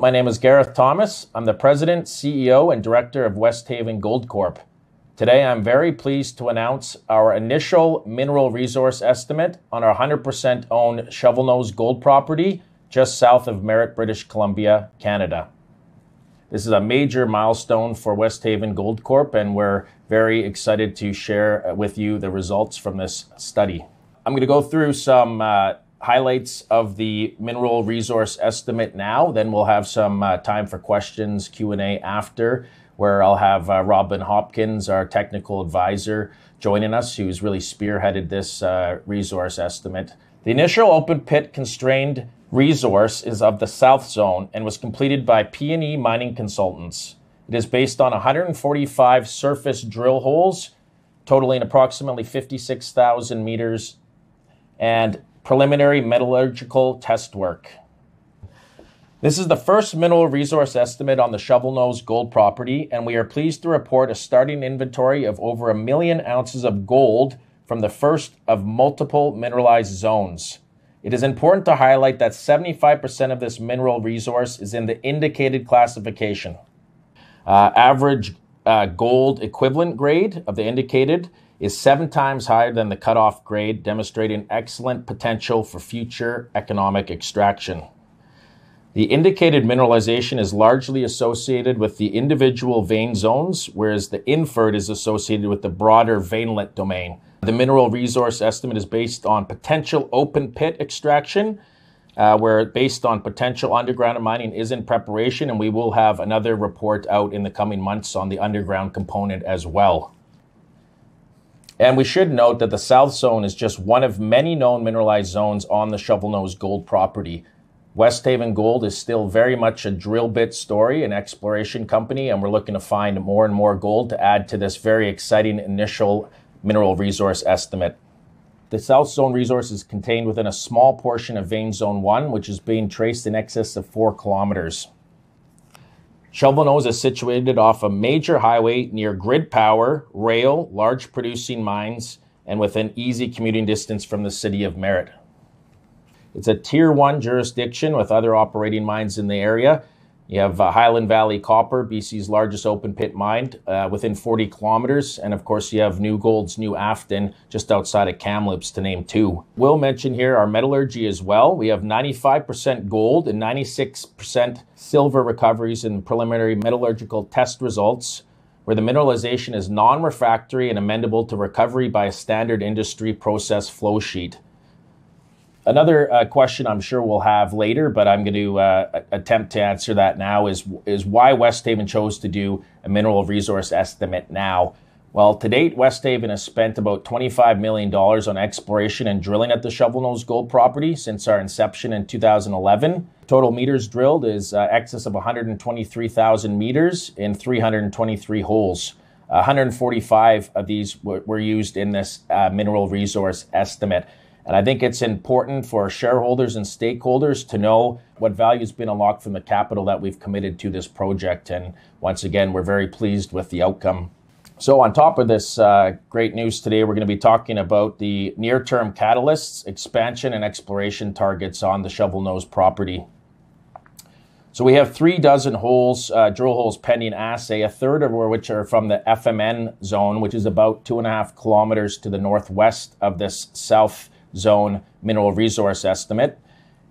Hello, my name is Gareth Thomas. I'm the President, CEO, and Director of Westhaven Gold Corp. Today, I'm very pleased to announce our initial mineral resource estimate on our 100% owned Shovelnose Gold Property just south of Merritt, British Columbia, Canada. This is a major milestone for Westhaven Gold Corp, and we're very excited to share with you the results from this study. I'm going to go through some highlights of the mineral resource estimate now, then we'll have some time for questions, Q&A after, where I'll have Robin Hopkins, our technical advisor, joining us, who's really spearheaded this resource estimate. The initial open pit constrained resource is of the South Zone and was completed by P&E Mining Consultants. It is based on 145 surface drill holes, totaling approximately 56,000 meters, and preliminary metallurgical test work. This is the first mineral resource estimate on the Shovelnose Gold Property, and we are pleased to report a starting inventory of over 1 million ounces of gold from the first of multiple mineralized zones. It is important to highlight that 75% of this mineral resource is in the indicated classification. Average gold equivalent grade of the indicated is 7 times higher than the cutoff grade, demonstrating excellent potential for future economic extraction. The indicated mineralization is largely associated with the individual vein zones, whereas the inferred is associated with the broader veinlet domain. The mineral resource estimate is based on potential open pit extraction, where based on potential underground mining is in preparation, and we will have another report out in the coming months on the underground component as well. And we should note that the South Zone is just one of many known mineralized zones on the Shovelnose Gold Property. Westhaven Gold is still very much a drill bit story, an exploration company, and we're looking to find more and more gold to add to this very exciting initial mineral resource estimate. The South Zone resource is contained within a small portion of Vein Zone 1, which is being traced in excess of 4 kilometers. Shovelnose is situated off a major highway near grid power, rail, large producing mines, and within easy commuting distance from the city of Merritt. It's a Tier 1 jurisdiction with other operating mines in the area. You have Highland Valley Copper, BC's largest open pit mine, within 40 kilometers. And of course, you have New Gold's New Afton just outside of Kamloops, to name 2. We'll mention here our metallurgy as well. We have 95% gold and 96% silver recoveries in preliminary metallurgical test results, where the mineralization is non-refractory and amendable to recovery by a standard industry process flow sheet. Another question I'm sure we'll have later, but I'm going to attempt to answer that now, is why Westhaven chose to do a mineral resource estimate now. Well, to date, Westhaven has spent about $25 million on exploration and drilling at the Shovelnose Gold Property since our inception in 2011. Total meters drilled is excess of 123,000 meters in 323 holes. 145 of these were used in this mineral resource estimate. And I think it's important for shareholders and stakeholders to know what value has been unlocked from the capital that we've committed to this project. And once again, we're very pleased with the outcome. So on top of this great news today, we're going to be talking about the near-term catalysts, expansion, and exploration targets on the Shovelnose property. So we have 36 holes, drill holes pending assay, a third of which are from the FMN Zone, which is about 2.5 kilometers to the northwest of this South Zone mineral resource estimate.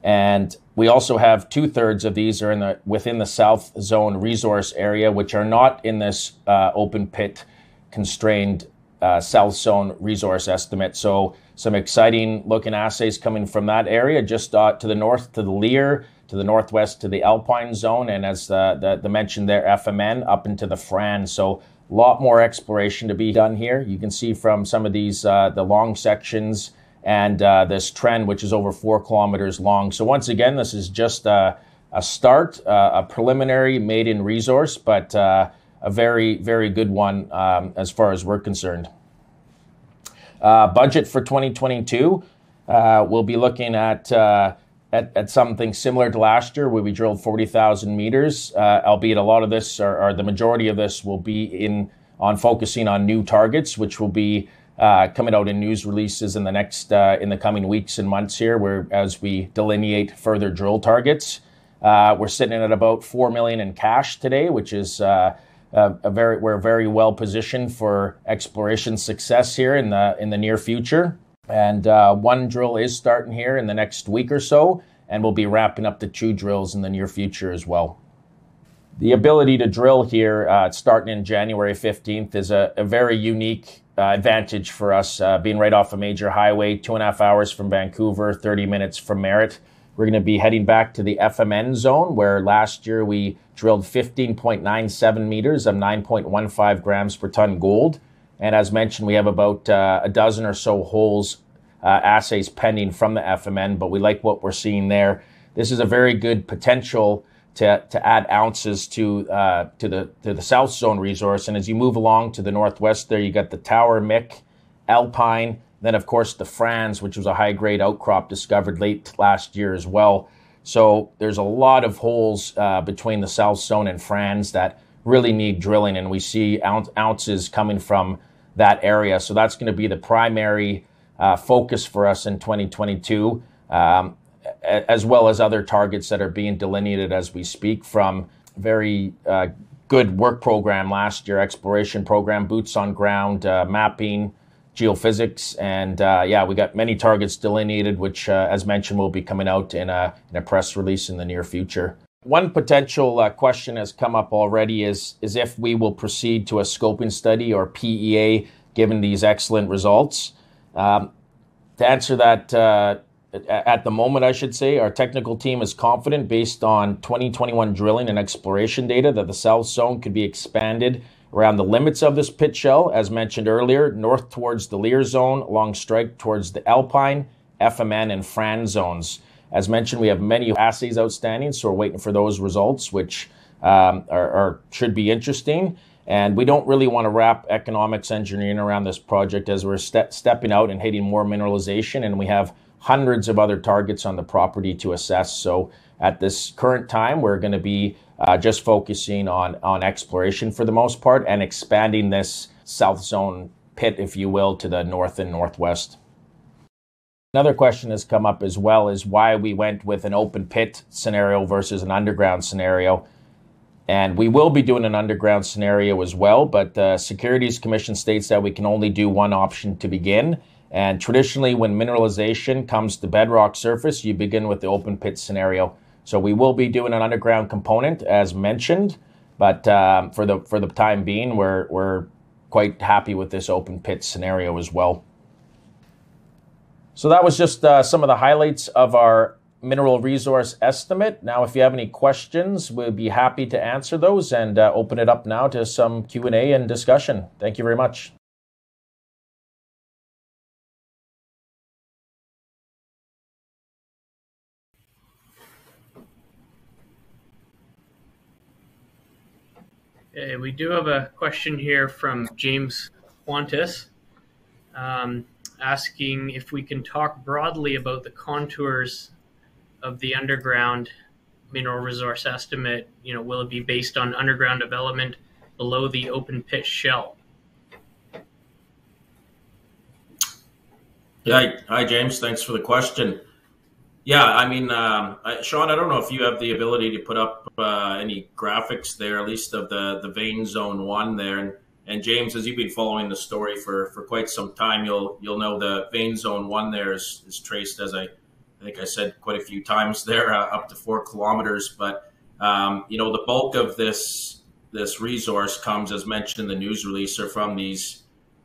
And we also have 2/3 of these are within the South Zone resource area, which are not in this open pit constrained South Zone resource estimate. So some exciting looking assays coming from that area, just to the north to the Lear, to the northwest to the Alpine Zone, and as the mentioned there, FMN up into the Fran. So a lot more exploration to be done here. You can see from some of these the long sections and this trend, which is over 4 kilometers long. So once again, this is just a start, a preliminary maiden resource, but a very, very good one as far as we're concerned. Budget for 2022, we'll be looking at something similar to last year, where we drilled 40,000 meters, albeit a lot of this, or the majority of this, will be on focusing on new targets, which will be coming out in news releases in the coming weeks and months here, as we delineate further drill targets. We're sitting at about 4 million in cash today, which is we're very well positioned for exploration success here in the near future. And one drill is starting here in the next week or so, and we'll be wrapping up the 2 drills in the near future as well. The ability to drill here starting in January 15th is a very unique advantage for us, being right off a major highway, 2.5 hours from Vancouver, 30 minutes from Merritt. We're going to be heading back to the FMN Zone, where last year we drilled 15.97 meters of 9.15 grams per ton gold. And as mentioned, we have about a dozen or so holes, assays pending from the FMN, but we like what we're seeing there. This is a very good potential to add ounces to the South Zone resource. And as you move along to the northwest there, you got the Tower, Mick, Alpine, then of course the Franz, which was a high-grade outcrop discovered late last year as well. So there's a lot of holes between the South Zone and Franz that really need drilling, and we see ounces coming from that area. So that's going to be the primary focus for us in 2022. As well as other targets that are being delineated as we speak from very good work program last year, exploration program, boots on ground, mapping, geophysics, and we got many targets delineated, which as mentioned will be coming out in a press release in the near future. One potential question has come up already is if we will proceed to a scoping study or PEA given these excellent results. To answer that, at the moment, I should say, our technical team is confident based on 2021 drilling and exploration data that the South Zone could be expanded around the limits of this pit shell, as mentioned earlier, north towards the Lear Zone, along strike towards the Alpine, FMN, and Franz zones. As mentioned, we have many assays outstanding, so we're waiting for those results, which should be interesting. And we don't really want to wrap economics engineering around this project as we're stepping out and hitting more mineralization, and we have hundreds of other targets on the property to assess. So at this current time, we're going to be just focusing on exploration for the most part and expanding this South Zone pit, if you will, to the north and northwest. Another question has come up as well is why we went with an open pit scenario versus an underground scenario. And we will be doing an underground scenario as well, but the Securities Commission states that we can only do one option to begin. And traditionally, when mineralization comes to bedrock surface, you begin with the open pit scenario. So we will be doing an underground component, as mentioned, but for the time being, we're quite happy with this open pit scenario as well. So that was just some of the highlights of our mineral resource estimate. Now, if you have any questions, we'll be happy to answer those and open it up now to some Q&A and discussion. Thank you very much. We do have a question here from James Quantis, asking if we can talk broadly about the contours of the underground mineral resource estimate. Will it be based on underground development below the open pit shell? Yeah, hi James, thanks for the question. Yeah, I mean, Sean, I don't know if you have the ability to put up any graphics there, at least of the vein zone 1 there. And James, as you've been following the story for quite some time, you'll know the vein zone 1 there is traced, as I think I said quite a few times there, up to 4 kilometers. But the bulk of this resource comes, as mentioned in the news release, are from these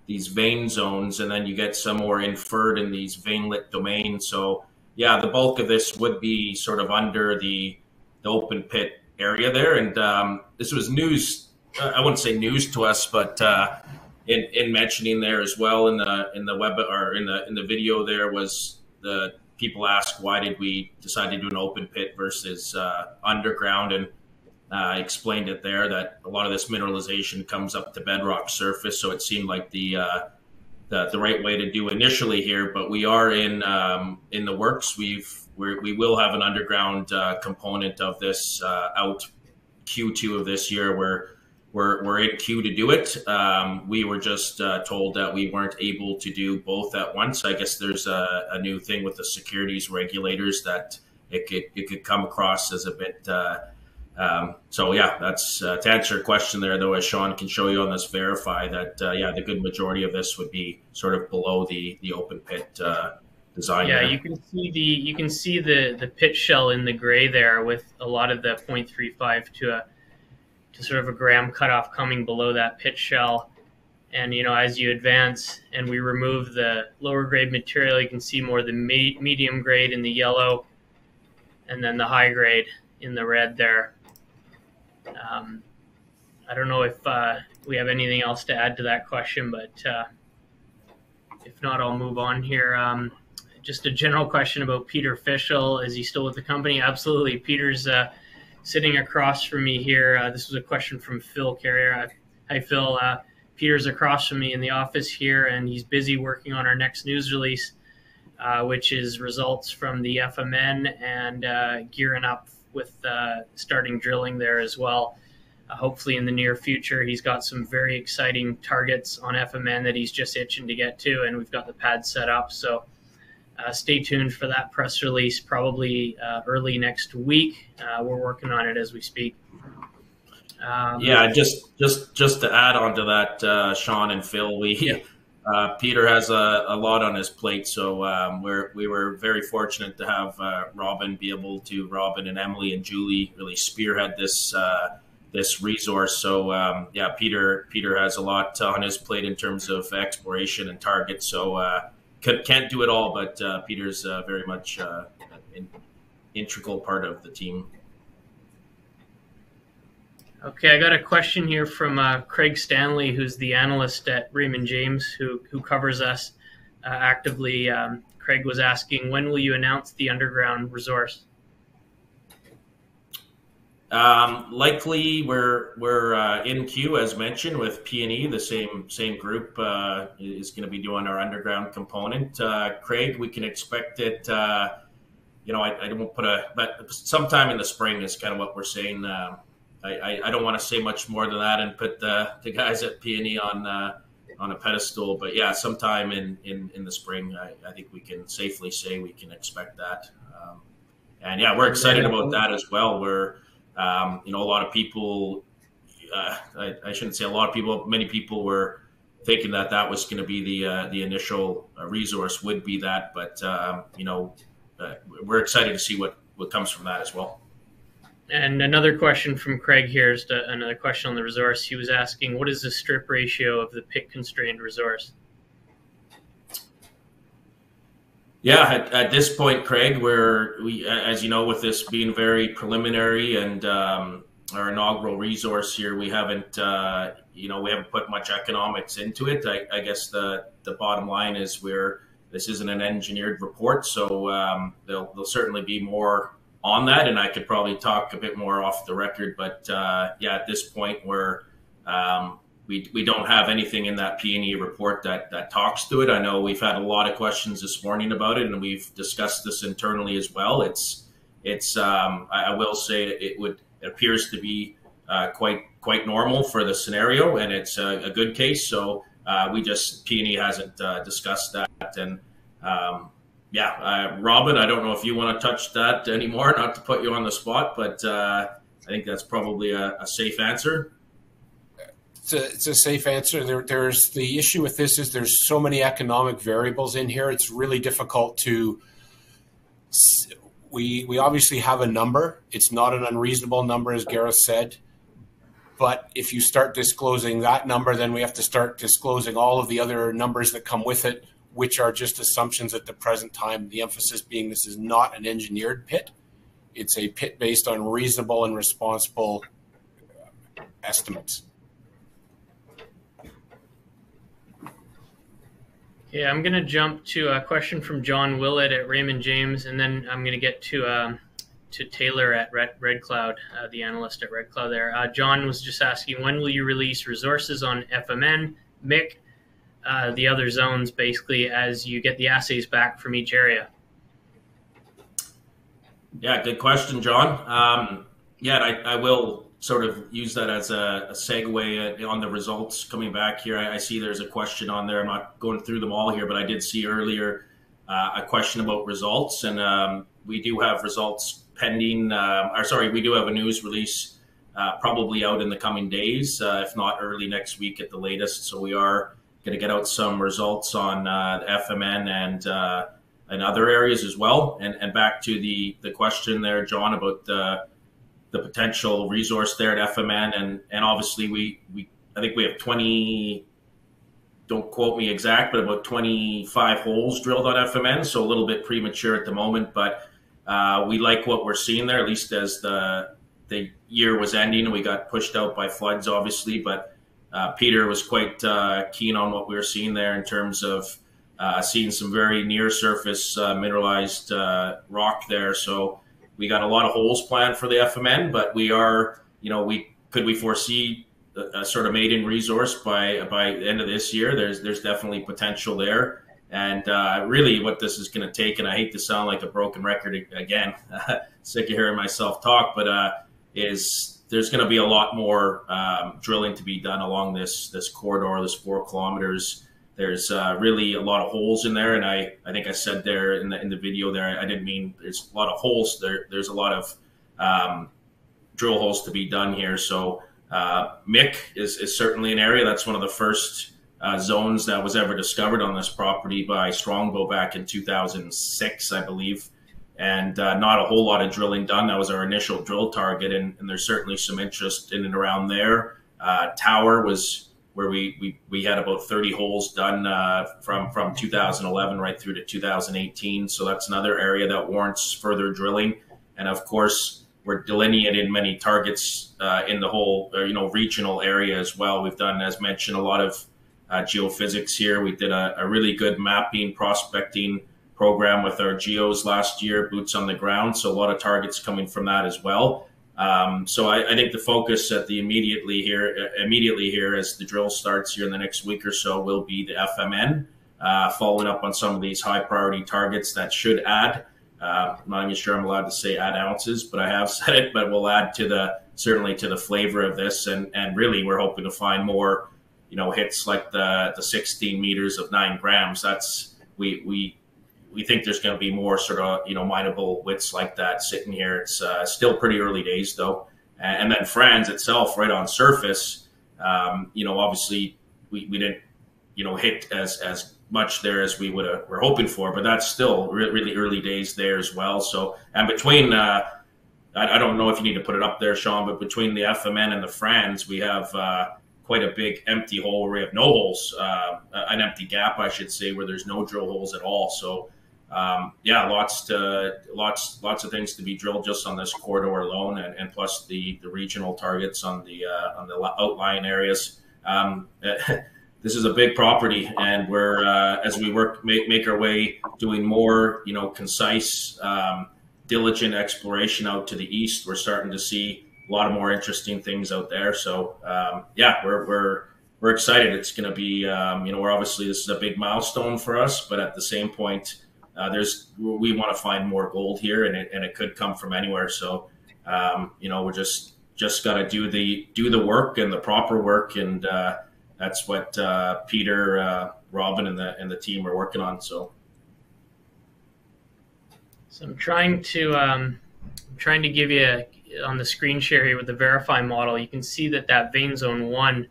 vein zones, and then you get some more inferred in these veinlet domains. So yeah, the bulk of this would be sort of under the open pit area there. And this was news, I wouldn't say news to us, but in mentioning there as well in the web or in the video there was the people asked why did we decide to do an open pit versus underground, and I explained it there that a lot of this mineralization comes up to bedrock surface, so it seemed like the right way to do initially here. But we are in the works. We will have an underground component of this out Q2 of this year, where we're in queue to do it. We were just told that we weren't able to do both at once. I guess there's a new thing with the securities regulators that it could come across as a bit. So yeah, that's to answer your question there, though, as Sean can show you on this verify that the good majority of this would be sort of below the open pit design. Yeah, there. you can see the pit shell in the gray there with a lot of the 0.35 to sort of a gram cutoff coming below that pit shell. And as you advance and we remove the lower grade material, you can see more the medium grade in the yellow, and then the high grade in the red there. I don't know if we have anything else to add to that question, but if not, I'll move on here. Just a general question about Peter Fischel. Is he still with the company? Absolutely. Peter's sitting across from me here. This was a question from Phil Carrier. Hi, Phil. Peter's across from me in the office here, and he's busy working on our next news release, which is results from the FMN and gearing up with starting drilling there as well. Hopefully in the near future. He's got some very exciting targets on FMN that he's just itching to get to, and we've got the pad set up. So stay tuned for that press release, probably early next week. We're working on it as we speak. Just to add on to that, Sean and Phil, Peter has a lot on his plate, so we were very fortunate to have Robin and Emily and Julie really spearhead this resource. So Peter has a lot on his plate in terms of exploration and targets. So can't do it all, but Peter's very much an integral part of the team. Okay, I got a question here from Craig Stanley, who's the analyst at Raymond James, who covers us actively. Craig was asking, when will you announce the underground resource? Likely we're in queue, as mentioned, with P&E. The same group is going to be doing our underground component. Craig, we can expect it. I don't but sometime in the spring is kind of what we're saying. I don't want to say much more than that and put the guys at P&E on a pedestal, but yeah, sometime in the spring, I think we can safely say we can expect that. And yeah, we're excited about that as well. We're a lot of people, I shouldn't say a lot of people, many people were thinking that was going to be the initial resource would be that, but we're excited to see what comes from that as well. And another question from Craig here is another question on the resource. He was asking, what is the strip ratio of the pit-constrained resource? Yeah, at this point, Craig, we, as you know, with this being very preliminary and our inaugural resource here, we haven't put much economics into it. I guess the bottom line is this isn't an engineered report, so there'll certainly be more on that, and I could probably talk a bit more off the record. But at this point, we don't have anything in that P&E report that talks to it. I know we've had a lot of questions this morning about it, and we've discussed this internally as well. I will say it appears to be quite normal for the scenario, and it's a good case. So P&E hasn't discussed that, and Robin, I don't know if you want to touch that anymore, not to put you on the spot, but I think that's probably a safe answer. It's a safe answer. There's the issue with this is there's so many economic variables in here. It's really difficult to. We obviously have a number. It's not an unreasonable number, as Gareth said. But if you start disclosing that number, then we have to start disclosing all of the other numbers that come with it, which are just assumptions at the present time. The emphasis being this is not an engineered pit. It's a pit based on reasonable and responsible estimates. Yeah, I'm going to jump to a question from John Willett at Raymond James, and then I'm going to get to Taylor at Red Cloud, the analyst at Red Cloud there. John was just asking, when will you release resources on FMN, MIC, the other zones, basically, as you get the assays back from each area? Yeah, good question, John. I will sort of use that as a segue on the results coming back here. I see there's a question on there. I'm not going through them all here, but I did see earlier a question about results. And we do have results pending. We do have a news release probably out in the coming days, if not early next week at the latest. So we are going to get out some results on FMN and other areas as well. And back to the question there, John, about the potential resource there at FMN, and obviously I think we have 20. Don't quote me exact, but about 25 holes drilled on FMN, so a little bit premature at the moment, but we like what we're seeing there, at least as the year was ending and we got pushed out by floods, obviously, but Peter was quite keen on what we were seeing there in terms of seeing some very near surface mineralized rock there. So we got a lot of holes planned for the FMN, but we are, could we foresee a sort of maiden resource by the end of this year? There's definitely potential there, and really what this is going to take, and I hate to sound like a broken record again, sick of hearing myself talk, but is there's going to be a lot more drilling to be done along this corridor, this 4 kilometers. There's really a lot of holes in there, and I think I said there in the video there, I didn't mean there's a lot of holes there. There's a lot of drill holes to be done here. So Mick is certainly an area. That's one of the first zones that was ever discovered on this property by Strongbow back in 2006, I believe. And not a whole lot of drilling done. That was our initial drill target, and there's certainly some interest in and around there. Tower was where we had about 30 holes done from 2011 right through to 2018. So that's another area that warrants further drilling. And of course, we're delineating many targets in the whole regional area as well. We've done, as mentioned, a lot of geophysics here. We did a really good mapping, prospecting program with our geos last year, boots on the ground. So a lot of targets coming from that as well. So I think the focus at the immediately here as the drill starts here in the next week or so will be the FMN, following up on some of these high priority targets that should add. I'm not even sure I'm allowed to say add ounces, but I have said it, but we'll add certainly to the flavor of this. And really we're hoping to find more, hits like the 16 meters of 9 grams. That's, we think there's going to be more sort of, mineable widths like that sitting here. It's still pretty early days though. And then Franz itself right on surface, obviously we didn't, hit as much there as we're hoping for, but that's still really early days there as well. So, and between, I don't know if you need to put it up there, Sean, but between the FMN and the Franz, we have quite a big empty hole where we have no holes, an empty gap, I should say, where there's no drill holes at all. So, lots of things to be drilled just on this corridor alone, and plus the regional targets on the outlying areas. This is a big property, and we're as we make our way doing more, concise, diligent exploration out to the east. We're starting to see a lot of more interesting things out there. So we're excited. It's going to be we're obviously, this is a big milestone for us, but at the same point, we want to find more gold here, and it could come from anywhere. So we're just got to do the work and the proper work, and that's what Peter, Robin, and the team are working on. So I'm trying to give you on the screen share here with the Verify model. You can see that vein zone 1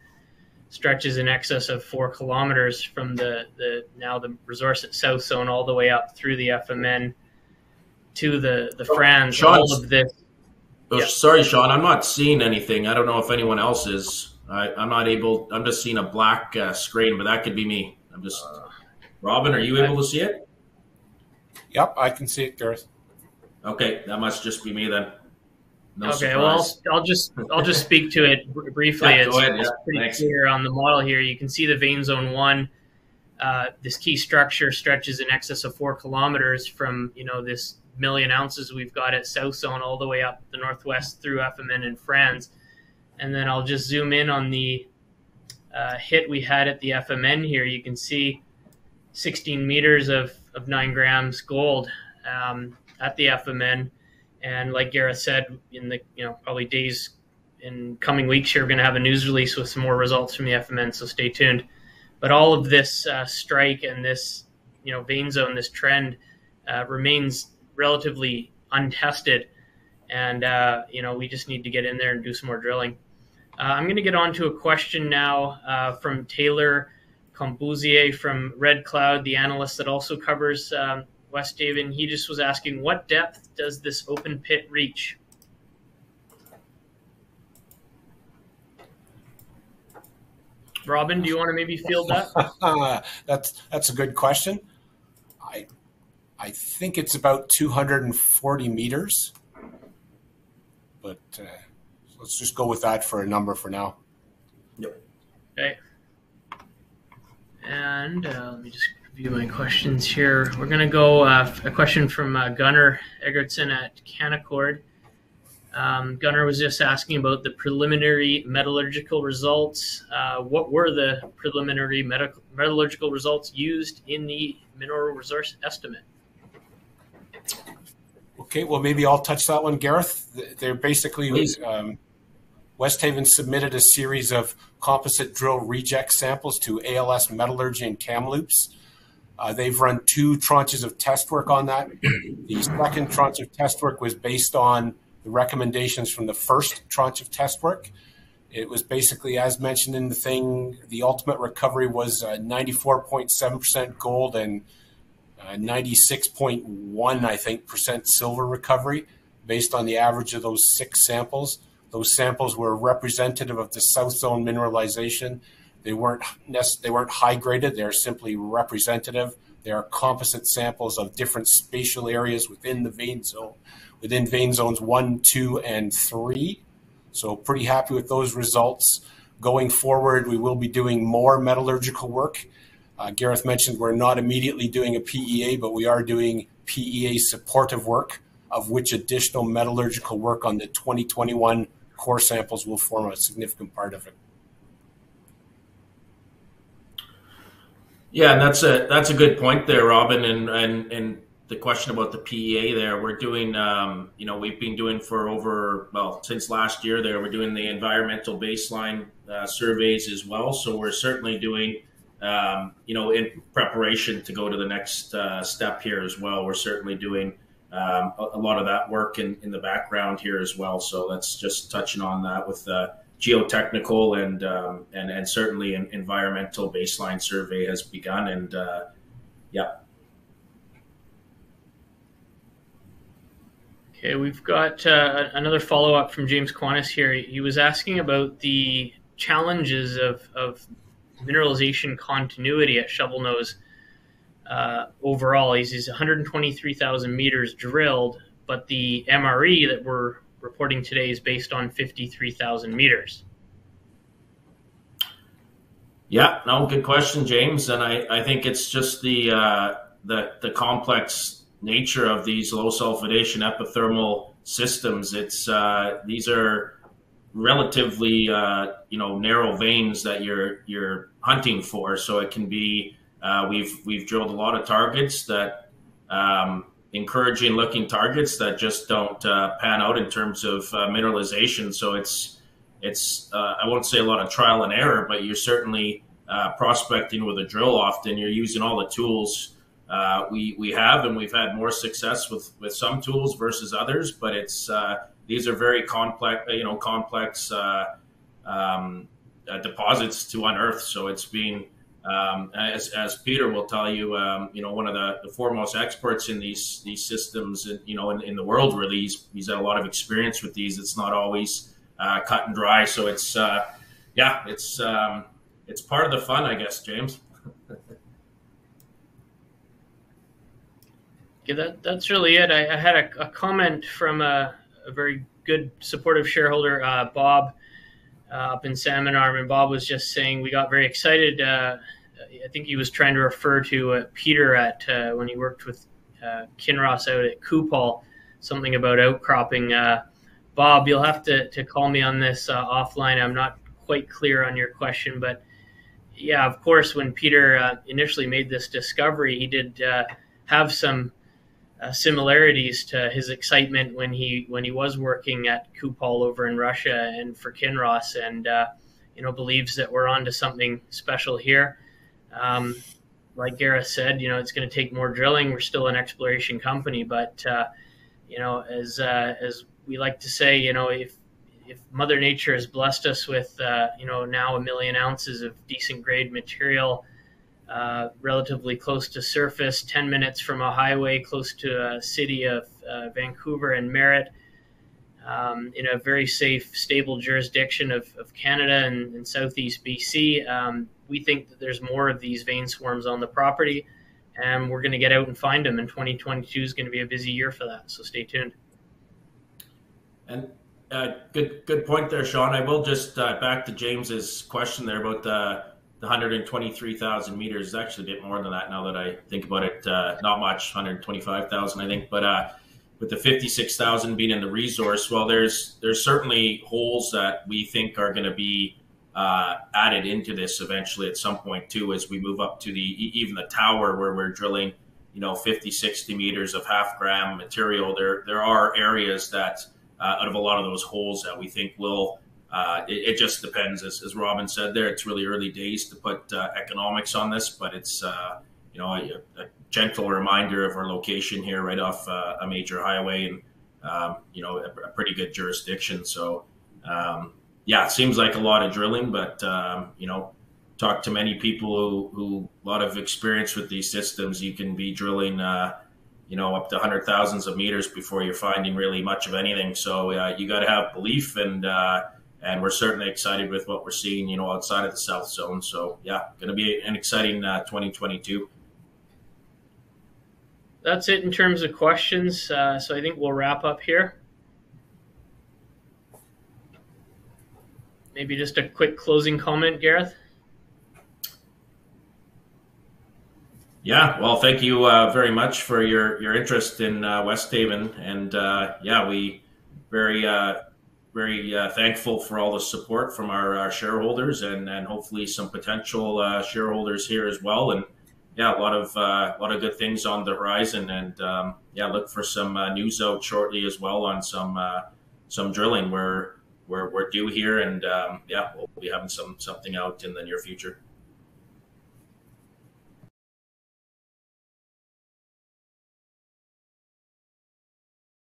stretches in excess of 4 kilometers from the resource at South Zone all the way up through the FMN to the Franz. Sean, all of this. Yeah. Sorry, Sean, I'm not seeing anything. I don't know if anyone else is. I'm not able. I'm just seeing a black screen, but that could be me. I'm just. Robin, are you able to see it? Yep, I can see it, Gareth. Okay, that must just be me then. No okay, surprise. well, I'll just speak to it briefly. Yeah, go ahead. It's pretty clear on the model here. You can see the vein zone 1. This key structure stretches in excess of 4 kilometers from this 1 million ounces we've got at South Zone all the way up the northwest through FMN and Franz. And then I'll just zoom in on the hit we had at the FMN here. You can see 16 meters of 9 grams gold at the FMN. And like Gareth said, in the probably days in coming weeks here, we're going to have a news release with some more results from the FMN, so stay tuned. But all of this strike and this vein zone, this trend remains relatively untested, and we just need to get in there and do some more drilling. I'm going to get on to a question now from Taylor Combuzier from Red Cloud, the analyst that also covers Westhaven. He just was asking, what depth does this open pit reach? Robin, do you want to maybe field that? That's a good question. I think it's about 240 meters, but let's just go with that for a number for now. Yep. Okay. And let me just review my questions here. We're going to go a question from Gunnar Egertson at Canaccord. Gunnar was just asking about the preliminary metallurgical results. What were the preliminary metallurgical results used in the mineral resource estimate? Okay, well, maybe I'll touch that one, Gareth. They're basically, Westhaven submitted a series of composite drill reject samples to ALS Metallurgy and Kamloops. They've run 2 tranches of test work on that. The second tranche of test work was based on the recommendations from the first tranche of test work. It was basically, as mentioned in the thing, the ultimate recovery was 94.7% gold and 96.1, I think, % silver recovery based on the average of those 6 samples. Those samples were representative of the South Zone mineralization. They weren't high graded. They're simply representative. They are composite samples of different spatial areas within the vein zone, within vein zones 1, 2, and 3. So pretty happy with those results. Going forward, we will be doing more metallurgical work. Gareth mentioned we're not immediately doing a PEA, but we are doing PEA supportive work, of which additional metallurgical work on the 2021 core samples will form a significant part of it. Yeah, and that's a good point there, Robin, and the question about the PEA there. We're doing, we've been doing since last year there, we're doing the environmental baseline surveys as well. So we're certainly doing, in preparation to go to the next step here as well. We're certainly doing a lot of that work in the background here as well. So that's just touching on that with geotechnical and certainly an environmental baseline survey has begun. And yeah. Okay, we've got another follow-up from James Quanis here. He was asking about the challenges of mineralization continuity at Shovelnose overall. He's 123,000 meters drilled, but the MRE that we're reporting today is based on 53,000 meters. Yeah, no, good question, James. And I think it's just the complex nature of these low sulfidation epithermal systems. These are relatively narrow veins that you're hunting for. So it can be we've drilled a lot of targets that encouraging looking targets that just don't pan out in terms of mineralization. So it's I won't say a lot of trial and error, but you're certainly prospecting with a drill. Often you're using all the tools we have, and we've had more success with some tools versus others. But these are very complex deposits to unearth. So it's been as Peter will tell you, one of the foremost experts in these systems, in the world. Really, he's had a lot of experience with these. It's not always cut and dry. So it's part of the fun, I guess, James. Yeah, that's really it. I had a comment from a very good supportive shareholder, Bob, up in Salmon Arm, and Bob was just saying we got very excited. I think he was trying to refer to Peter at when he worked with Kinross out at Kupol, something about outcropping. Bob, you'll have to call me on this offline. I'm not quite clear on your question, but yeah, of course, when Peter initially made this discovery, he did have some similarities to his excitement when he was working at Kupol over in Russia and for Kinross, and believes that we're onto something special here. Like Gareth said, it's going to take more drilling. We're still an exploration company, but as we like to say, if Mother Nature has blessed us with, now 1 million ounces of decent grade material, relatively close to surface, 10 minutes from a highway, close to a city of Vancouver and Merritt, in a very safe, stable jurisdiction of Canada and Southeast BC. We think that there's more of these vein swarms on the property, and we're going to get out and find them. And 2022 is going to be a busy year for that, so stay tuned. And good point there, Sean. I will just back to James's question there about the 123,000 meters. It's actually a bit more than that now that I think about it. Not much, 125,000, I think. But with the 56,000 being in the resource, well, there's certainly holes that we think are going to be added into this eventually at some point too, as we move up to even the tower where we're drilling, 50, 60 meters of half-gram material. There are areas that out of a lot of those holes that we think will. It just depends, as Robin said there. It's really early days to put economics on this, but it's a gentle reminder of our location here, right off a major highway, and a pretty good jurisdiction. So it seems like a lot of drilling, but talk to many people who a lot of experience with these systems. You can be drilling up to 100,000s of meters before you're finding really much of anything. So you got to have belief, and we're certainly excited with what we're seeing, outside of the South Zone. So going to be an exciting 2022. That's it in terms of questions. So I think we'll wrap up here. Maybe just a quick closing comment, Gareth. Yeah, well, thank you very much for your interest in Westhaven, and we very thankful for all the support from our shareholders and hopefully some potential shareholders here as well. And a lot of good things on the horizon, and look for some news out shortly as well on some drilling. We're due here, and we'll be having something out in the near future.